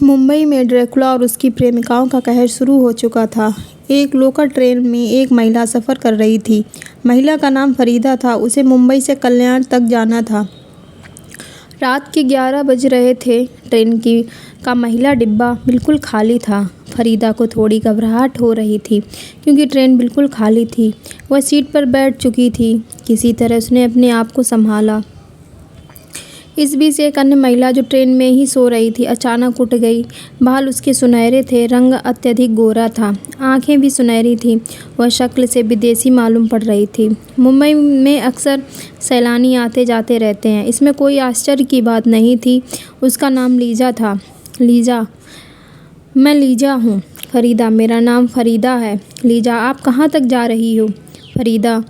मुंबई में ड्रैकुला और उसकी प्रेमिकाओं का कहर शुरू हो चुका था। एक लोकल ट्रेन में एक महिला सफ़र कर रही थी। महिला का नाम फरीदा था। उसे मुंबई से कल्याण तक जाना था। रात के 11 बज रहे थे। ट्रेन का महिला डिब्बा बिल्कुल खाली था। फरीदा को थोड़ी घबराहट हो रही थी क्योंकि ट्रेन बिल्कुल खाली थी। वह सीट पर बैठ चुकी थी। किसी तरह उसने अपने आप को संभाला। इस बीच एक अन्य महिला जो ट्रेन में ही सो रही थी अचानक उठ गई। बाल उसके सुनहरे थे, रंग अत्यधिक गोरा था, आंखें भी सुनहरी थीं। वह शक्ल से विदेशी मालूम पड़ रही थी। मुंबई में अक्सर सैलानी आते जाते रहते हैं, इसमें कोई आश्चर्य की बात नहीं थी। उसका नाम लीजा था। लीजा, मैं लीजा हूँ। फरीदा, मेरा नाम फरीदा है। लीजा, आप कहाँ तक जा रही हो? फरीदा,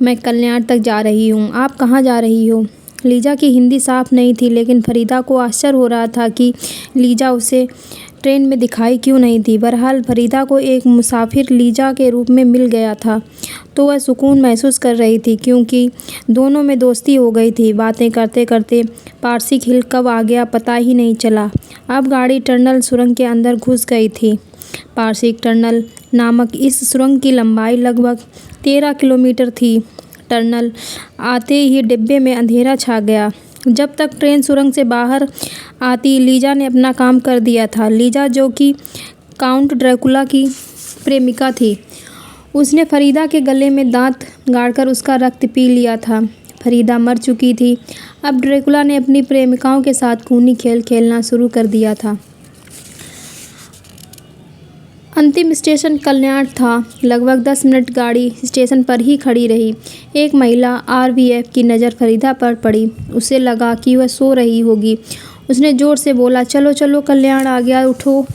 मैं कल्याण तक जा रही हूँ। आप कहाँ जा रही हो? लीजा की हिंदी साफ नहीं थी, लेकिन फरीदा को आश्चर्य हो रहा था कि लीजा उसे ट्रेन में दिखाई क्यों नहीं थी। बहरहाल फरीदा को एक मुसाफिर लीजा के रूप में मिल गया था तो वह सुकून महसूस कर रही थी, क्योंकि दोनों में दोस्ती हो गई थी। बातें करते करते पारसिक हिल कब आ गया पता ही नहीं चला। अब गाड़ी टनल सुरंग के अंदर घुस गई थी। पारसिक टनल नामक इस सुरंग की लंबाई लगभग 13 किलोमीटर थी। टनल आते ही डिब्बे में अंधेरा छा गया। जब तक ट्रेन सुरंग से बाहर आती लीजा ने अपना काम कर दिया था। लीजा, जो कि काउंट ड्रैकुला की प्रेमिका थी, उसने फरीदा के गले में दांत गाड़कर उसका रक्त पी लिया था। फरीदा मर चुकी थी। अब ड्रैकुला ने अपनी प्रेमिकाओं के साथ खूनी खेल खेलना शुरू कर दिया था। अंतिम स्टेशन कल्याण था। लगभग 10 मिनट गाड़ी स्टेशन पर ही खड़ी रही। एक महिला आरवीएफ की नज़र फरीदा पर पड़ी। उसे लगा कि वह सो रही होगी। उसने ज़ोर से बोला, चलो चलो, कल्याण आ गया, उठो।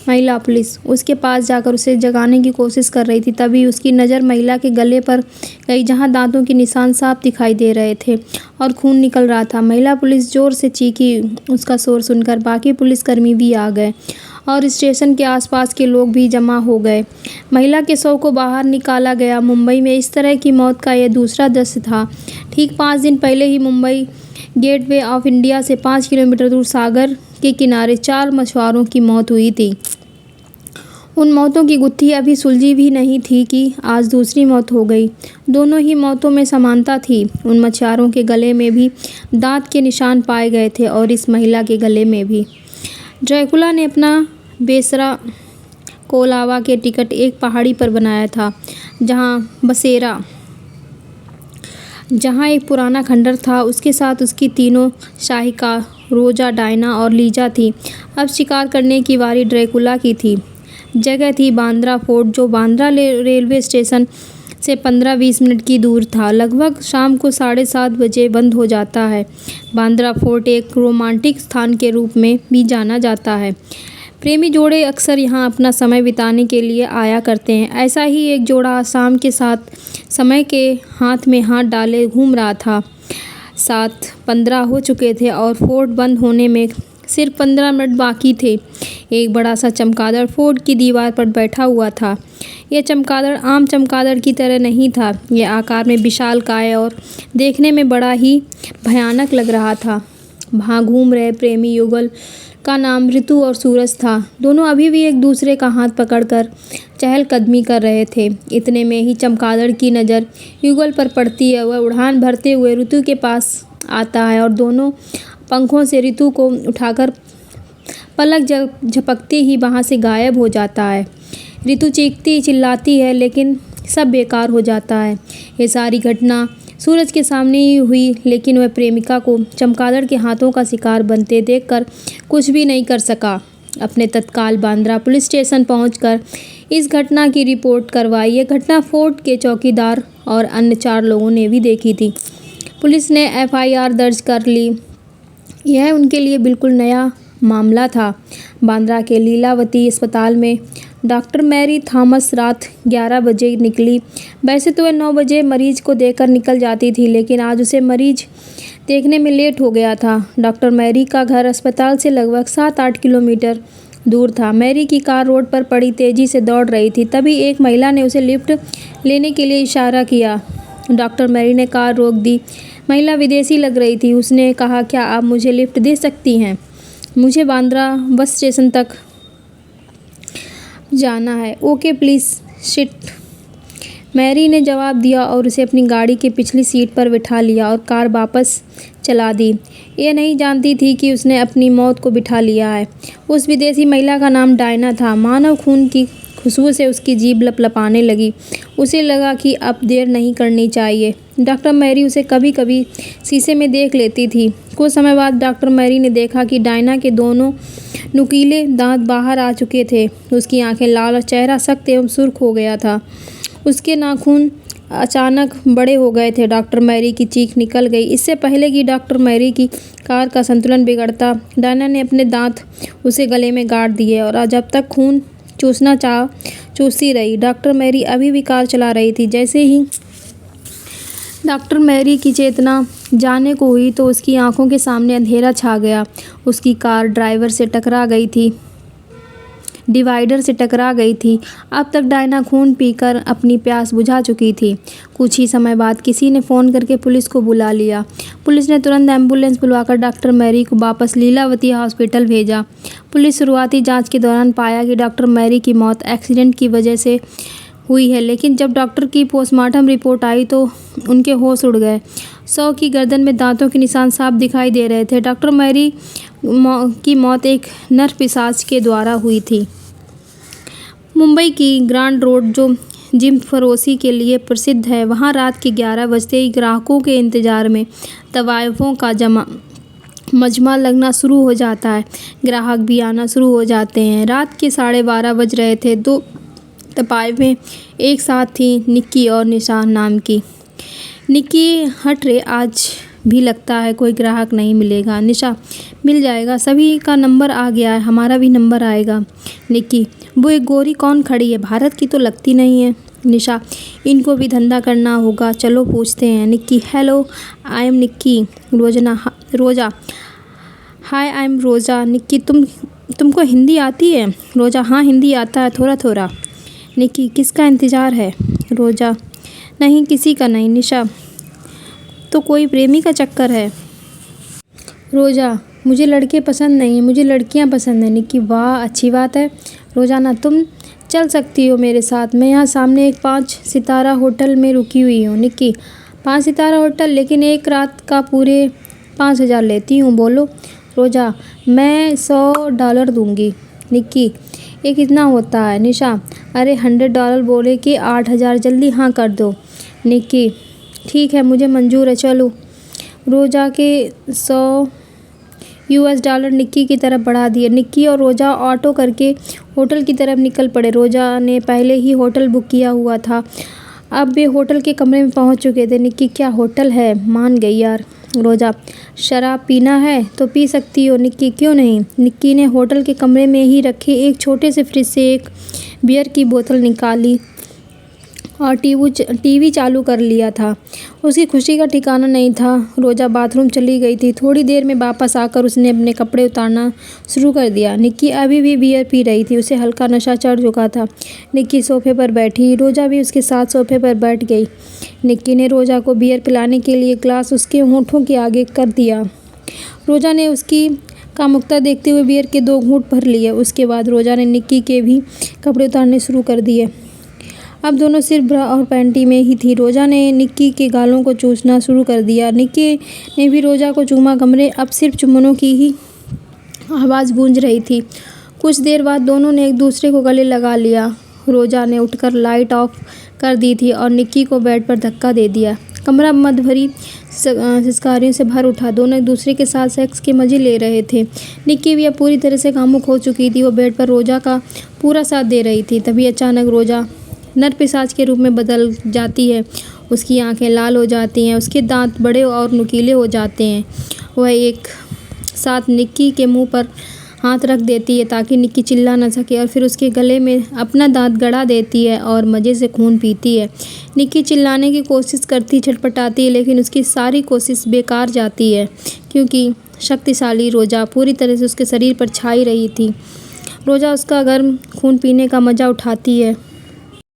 महिला पुलिस उसके पास जाकर उसे जगाने की कोशिश कर रही थी। तभी उसकी नज़र महिला के गले पर गई, जहां दांतों के निशान साफ दिखाई दे रहे थे और खून निकल रहा था। महिला पुलिस ज़ोर से चीखी। उसका शोर सुनकर बाकी पुलिसकर्मी भी आ गए और स्टेशन के आसपास के लोग भी जमा हो गए। महिला के शव को बाहर निकाला गया। मुंबई में इस तरह की मौत का यह दूसरा दृश्य था। ठीक 5 दिन पहले ही मुंबई गेटवे ऑफ इंडिया से 5 किलोमीटर दूर सागर के किनारे 4 मछुआरों की मौत हुई थी। उन मौतों की गुत्थी अभी सुलझी भी नहीं थी कि आज दूसरी मौत हो गई। दोनों ही मौतों में समानता थी। उन मछुआरों के गले में भी दांत के निशान पाए गए थे और इस महिला के गले में भी। ड्रैकुला ने अपना बेसरा कोलावा के टिकट एक पहाड़ी पर बनाया था, जहाँ एक पुराना खंडर था। उसके साथ उसकी तीनों शाहिका रोजा, डायना और लीजा थी। अब शिकार करने की बारी ड्रैकुला की थी। जगह थी बांद्रा फोर्ट, जो बांद्रा रेलवे स्टेशन से 15-20 मिनट की दूर था। लगभग शाम को 7:30 बजे बंद हो जाता है। बांद्रा फोर्ट एक रोमांटिक स्थान के रूप में भी जाना जाता है। प्रेमी जोड़े अक्सर यहाँ अपना समय बिताने के लिए आया करते हैं। ऐसा ही एक जोड़ा शाम के साथ समय के हाथ में हाथ डाले घूम रहा था। 7:15 हो चुके थे और फोर्ट बंद होने में सिर्फ 15 मिनट बाकी थे। एक बड़ा सा चमगादड़ फोर्ट की दीवार पर बैठा हुआ था। यह चमगादड़ आम चमगादड़ की तरह नहीं था। यह आकार में विशालकाय और देखने में बड़ा ही भयानक लग रहा था। वहाँ घूम रहे प्रेमी युगल का नाम ऋतु और सूरज था। दोनों अभी भी एक दूसरे का हाथ पकड़कर चहलकदमी कर रहे थे। इतने में ही चमगादड़ की नज़र युगल पर पड़ती है। वह उड़ान भरते हुए ऋतु के पास आता है और दोनों पंखों से ऋतु को उठाकर पलक झपकते ही वहाँ से गायब हो जाता है। ऋतु चीखती चिल्लाती है, लेकिन सब बेकार हो जाता है। ये सारी घटना सूरज के सामने ही हुई, लेकिन वह प्रेमिका को चमगादड़ के हाथों का शिकार बनते देखकर कुछ भी नहीं कर सका। अपने तत्काल बांद्रा पुलिस स्टेशन पहुंचकर इस घटना की रिपोर्ट करवाई। यह घटना फोर्ट के चौकीदार और अन्य 4 लोगों ने भी देखी थी। पुलिस ने FIR दर्ज कर ली। यह उनके लिए बिल्कुल नया मामला था। बांद्रा के लीलावती अस्पताल में डॉक्टर मैरी थॉमस रात 11 बजे निकली। वैसे तो वह 9 बजे मरीज को देखकर निकल जाती थी, लेकिन आज उसे मरीज देखने में लेट हो गया था। डॉक्टर मैरी का घर अस्पताल से लगभग 7-8 किलोमीटर दूर था। मैरी की कार रोड पर पड़ी तेजी से दौड़ रही थी। तभी एक महिला ने उसे लिफ्ट लेने के लिए इशारा किया। डॉक्टर मैरी ने कार रोक दी। महिला विदेशी लग रही थी। उसने कहा, क्या आप मुझे लिफ्ट दे सकती हैं? मुझे बांद्रा बस स्टेशन तक जाना है। ओके प्लीज़ सिट, मैरी ने जवाब दिया और उसे अपनी गाड़ी की पिछली सीट पर बिठा लिया और कार वापस चला दी। ये नहीं जानती थी कि उसने अपनी मौत को बिठा लिया है। उस विदेशी महिला का नाम डायना था। मानव खून की खुशबू से उसकी जीभ लपलपाने लगी। उसे लगा कि अब देर नहीं करनी चाहिए। डॉक्टर मैरी उसे कभी कभी शीशे में देख लेती थी। कुछ समय बाद डॉक्टर मैरी ने देखा कि डायना के दोनों नुकीले दांत बाहर आ चुके थे। उसकी आंखें लाल और चेहरा सख्त एवं सुर्ख हो गया था। उसके नाखून अचानक बड़े हो गए थे। डॉक्टर मैरी की चीख निकल गई। इससे पहले कि डॉक्टर मैरी की कार का संतुलन बिगड़ता, डायना ने अपने दांत उसे गले में गाड़ दिए और जब तक खून चूसना चाह चूसती रही। डॉक्टर मैरी अभी भी कार चला रही थी। जैसे ही डॉक्टर मैरी की चेतना जाने को हुई तो उसकी आंखों के सामने अंधेरा छा गया। उसकी कार डिवाइडर से टकरा गई थी। अब तक डायना खून पीकर अपनी प्यास बुझा चुकी थी। कुछ ही समय बाद किसी ने फ़ोन करके पुलिस को बुला लिया। पुलिस ने तुरंत एम्बुलेंस बुलवाकर डॉक्टर मैरी को वापस लीलावती हॉस्पिटल भेजा। पुलिस शुरुआती जांच के दौरान पाया कि डॉक्टर मैरी की मौत एक्सीडेंट की वजह से हुई है, लेकिन जब डॉक्टर की पोस्टमार्टम रिपोर्ट आई तो उनके होश उड़ गए। शव की गर्दन में दांतों के निशान साफ दिखाई दे रहे थे। डॉक्टर मैरी की मौत एक नर पिशाच के द्वारा हुई थी। मुंबई की ग्रांड रोड, जो जिम फरोशी के लिए प्रसिद्ध है, वहाँ रात के 11 बजते ही ग्राहकों के इंतजार में तवायफों का मजमा लगना शुरू हो जाता है। ग्राहक भी आना शुरू हो जाते हैं। रात के 12:30 बज रहे थे। 2 तवायफें एक साथ थीं, निक्की और निशा नाम की। निक्की, हट रे, आज भी लगता है कोई ग्राहक नहीं मिलेगा। निशा, मिल जाएगा, सभी का नंबर आ गया है, हमारा भी नंबर आएगा। निक्की, वो एक गोरी कौन खड़ी है, भारत की तो लगती नहीं है। निशा, इनको भी धंधा करना होगा, चलो पूछते हैं। Nikki, hello, I am Nikki. रोजा, हाय, आई एम रोजा। निक्की, तुमको हिंदी आती है? रोजा, हाँ, हिंदी आता है, थोड़ा थोड़ा। निक्की, किसका इंतज़ार है? रोजा, नहीं, किसी का नहीं। निशा, तो कोई प्रेमी का चक्कर है? रोजा, मुझे लड़के पसंद नहीं, मुझे लड़कियां पसंद हैं। निक्की, वाह, अच्छी बात है। रोजाना, तुम चल सकती हो मेरे साथ, मैं यहाँ सामने एक 5 सितारा होटल में रुकी हुई हूँ। निक्की, 5 सितारा होटल, लेकिन एक रात का पूरे 5,000 लेती हूँ, बोलो। रोजा, मैं $100 दूँगी। निक्की, ये कितना होता है? निशा, अरे $100 बोले कि 8,000, जल्दी हाँ कर दो। निक्की, ठीक है, मुझे मंजूर है, चलो। रोजा के $100 निक्की की तरफ बढ़ा दिए। निक्की और रोजा ऑटो करके होटल की तरफ निकल पड़े। रोजा ने पहले ही होटल बुक किया हुआ था। अब वे होटल के कमरे में पहुंच चुके थे। निक्की, क्या होटल है, मान गई यार। रोजा, शराब पीना है तो पी सकती हो। निक्की, क्यों नहीं। निक्की ने होटल के कमरे में ही रखे एक छोटे से फ्रिज से एक बियर की बोतल निकाली और टीवी चालू कर लिया था। उसकी खुशी का ठिकाना नहीं था। रोजा बाथरूम चली गई थी। थोड़ी देर में वापस आकर उसने अपने कपड़े उतारना शुरू कर दिया। निक्की अभी भी बियर पी रही थी। उसे हल्का नशा चढ़ चुका था। निक्की सोफे पर बैठी, रोजा भी उसके साथ सोफे पर बैठ गई। निक्की ने रोजा को बियर पिलाने के लिए ग्लास उसके होंठों के आगे कर दिया। रोजा ने उसकी कामुकता देखते हुए बियर के 2 घूंट भर लिए। उसके बाद रोजा ने निक्की के भी कपड़े उतारने शुरू कर दिए। अब दोनों सिर्फ ब्रा और पैंटी में ही थी। रोजा ने निक्की के गालों को चूसना शुरू कर दिया। निक्की ने भी रोजा को चूमा। कमरे अब सिर्फ चुम्बनों की ही आवाज़ गूंज रही थी। कुछ देर बाद दोनों ने एक दूसरे को गले लगा लिया। रोजा ने उठकर लाइट ऑफ कर दी थी और निक्की को बेड पर धक्का दे दिया। कमरा मद भरी सिसकारियों से भर उठा। दोनों एक दूसरे के साथ सेक्स के मजे ले रहे थे। निक्की भी अब पूरी तरह से कामुक हो चुकी थी। वो बेड पर रोजा का पूरा साथ दे रही थी। तभी अचानक रोजा नर पिशाच के रूप में बदल जाती है। उसकी आंखें लाल हो जाती हैं, उसके दांत बड़े और नुकीले हो जाते हैं। वह एक साथ निक्की के मुंह पर हाथ रख देती है ताकि निक्की चिल्ला न सके और फिर उसके गले में अपना दांत गड़ा देती है और मज़े से खून पीती है। निक्की चिल्लाने की कोशिश करती, छटपटाती है, लेकिन उसकी सारी कोशिश बेकार जाती है क्योंकि शक्तिशाली रोजा पूरी तरह से उसके शरीर पर छाई रही थी। रोजा उसका गर्म खून पीने का मज़ा उठाती है।